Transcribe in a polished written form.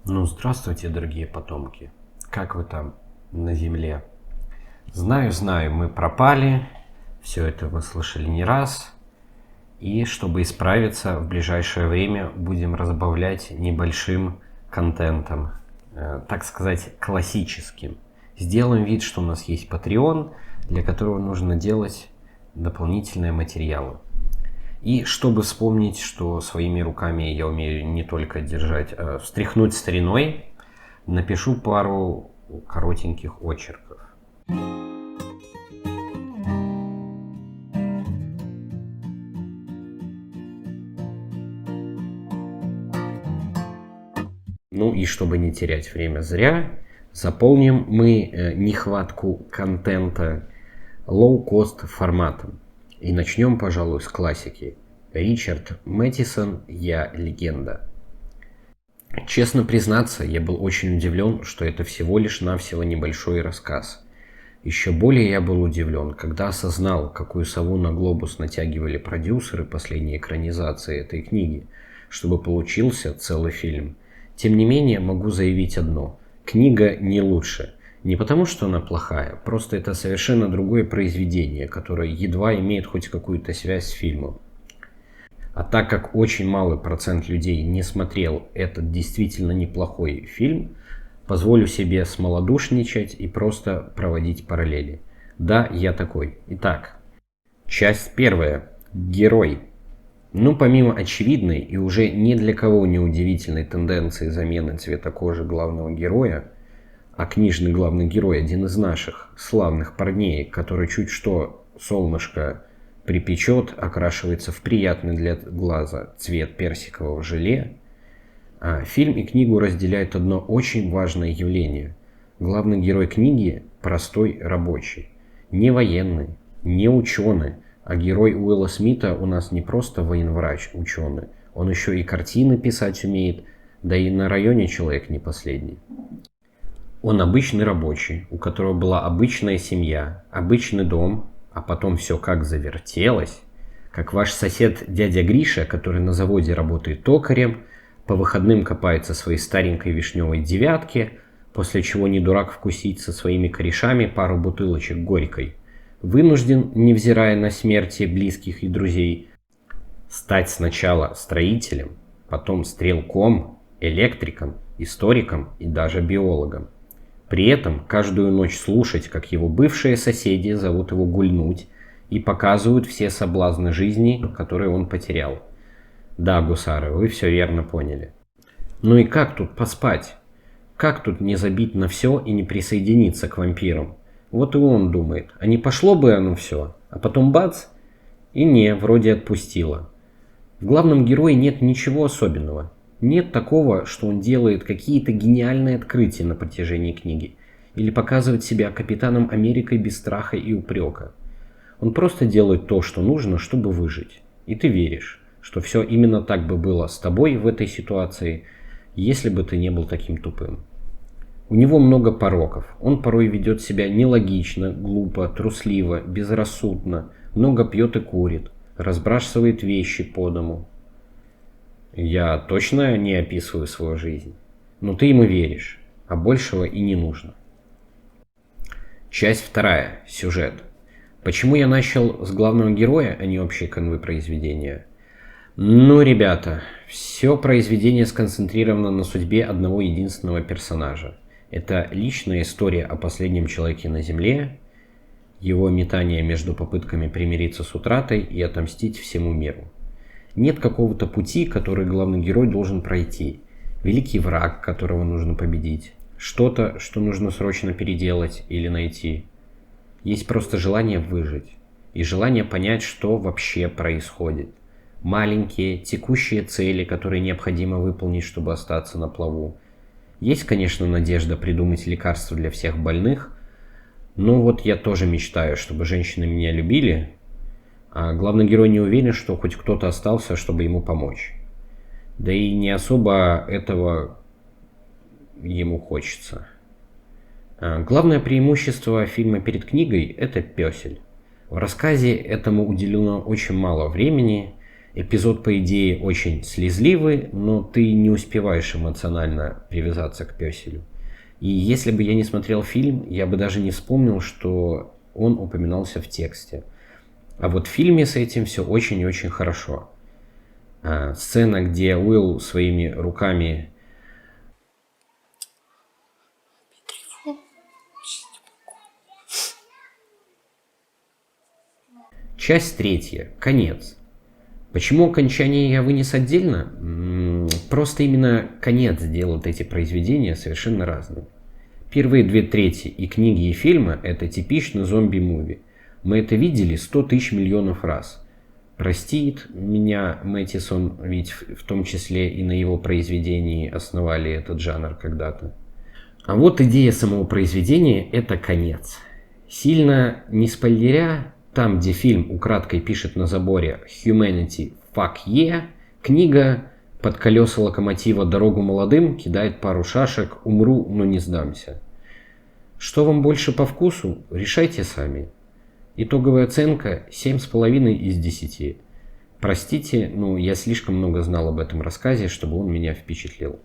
Ну, здравствуйте, дорогие потомки. Как вы там на земле? Знаю, мы пропали. Все это вы слышали не раз. И чтобы исправиться, в ближайшее время будем разбавлять небольшим контентом. Так сказать, классическим. Сделаем вид, что у нас есть Patreon, для которого нужно делать дополнительные материалы. И чтобы вспомнить, что своими руками я умею не только держать, встряхнуть стариной, напишу пару коротеньких очерков. Ну и чтобы не терять время зря, заполним мы нехватку контента low-cost форматом. И начнем, пожалуй, с классики. Ричард Мэттисон «Я легенда». Честно признаться, я был очень удивлен, что это всего лишь навсего небольшой рассказ. Еще более я был удивлен, когда осознал, какую сову на глобус натягивали продюсеры последней экранизации этой книги, чтобы получился целый фильм. Тем не менее, могу заявить одно. Книга не лучше. Не потому, что она плохая, просто это совершенно другое произведение, которое едва имеет хоть какую-то связь с фильмом. А так как очень малый процент людей не смотрел этот действительно неплохой фильм, позволю себе смолодушничать и просто проводить параллели. Да, я такой. Итак, часть первая. Герой. Ну, помимо очевидной и уже ни для кого не удивительной тенденции замены цвета кожи главного героя, а книжный главный герой один из наших славных парней, который чуть что солнышко припечет, окрашивается в приятный для глаза цвет персикового желе, фильм и книгу разделяет одно очень важное явление. Главный герой книги – простой рабочий. Не военный, не ученый, а герой Уилла Смита у нас не просто военврач, ученый, он еще и картины писать умеет, да и на районе человек не последний. Он обычный рабочий, у которого была обычная семья, обычный дом, а потом все как завертелось, как ваш сосед дядя Гриша, который на заводе работает токарем, по выходным копается в своей старенькой вишневой девятке, после чего не дурак вкусить со своими корешами пару бутылочек горькой, вынужден, невзирая на смерти близких и друзей, стать сначала строителем, потом стрелком, электриком, историком и даже биологом. При этом каждую ночь слушать, как его бывшие соседи зовут его гульнуть и показывают все соблазны жизни, которые он потерял. Да, гусары, вы все верно поняли. Ну и как тут поспать? Как тут не забить на все и не присоединиться к вампирам? Вот и он думает, а не пошло бы оно все? А потом бац, и не, вроде отпустило. В главном герое нет ничего особенного. Нет такого, что он делает какие-то гениальные открытия на протяжении книги или показывает себя капитаном Америкой без страха и упрека. Он просто делает то, что нужно, чтобы выжить. И ты веришь, что все именно так бы было с тобой в этой ситуации, если бы ты не был таким тупым. У него много пороков. Он порой ведет себя нелогично, глупо, трусливо, безрассудно, много пьет и курит, разбрасывает вещи по дому. Я точно не описываю свою жизнь, но ты ему веришь, а большего и не нужно. Часть вторая. Сюжет. Почему я начал с главного героя, а не общей канвы произведения? Ну, ребята, все произведение сконцентрировано на судьбе одного единственного персонажа. Это личная история о последнем человеке на Земле, его метание между попытками примириться с утратой и отомстить всему миру. Нет какого-то пути, который главный герой должен пройти. Великий враг, которого нужно победить. Что-то, что нужно срочно переделать или найти. Есть просто желание выжить. И желание понять, что вообще происходит. Маленькие, текущие цели, которые необходимо выполнить, чтобы остаться на плаву. Есть, конечно, надежда придумать лекарство для всех больных. Но вот я тоже мечтаю, чтобы женщины меня любили. А главный герой не уверен, что хоть кто-то остался, чтобы ему помочь. Да и не особо этого ему хочется. Главное преимущество фильма перед книгой – это пёсель. В рассказе этому уделено очень мало времени. Эпизод, по идее, очень слезливый, но ты не успеваешь эмоционально привязаться к пёселю. И если бы я не смотрел фильм, я бы даже не вспомнил, что он упоминался в тексте. А вот в фильме с этим все очень и очень хорошо. Сцена, где Уилл своими руками... Часть третья. Конец. Почему окончание я вынес отдельно? Просто именно конец делает эти произведения совершенно разными. Первые 2/3 и книги, и фильма – это типичный зомби-муви. Мы это видели 100 тысяч миллионов раз. Простит меня Мэттисон, ведь в том числе и на его произведении основали этот жанр когда-то. А вот идея самого произведения – это конец. Сильно не спойлеря, там, где фильм украдкой пишет на заборе «Humanity, fuck yeah», книга «Под колеса локомотива дорогу молодым» кидает пару шашек «Умру, но не сдамся». Что вам больше по вкусу, решайте сами. Итоговая оценка 7,5 из 10. Простите, но я слишком много знал об этом рассказе, чтобы он меня впечатлил.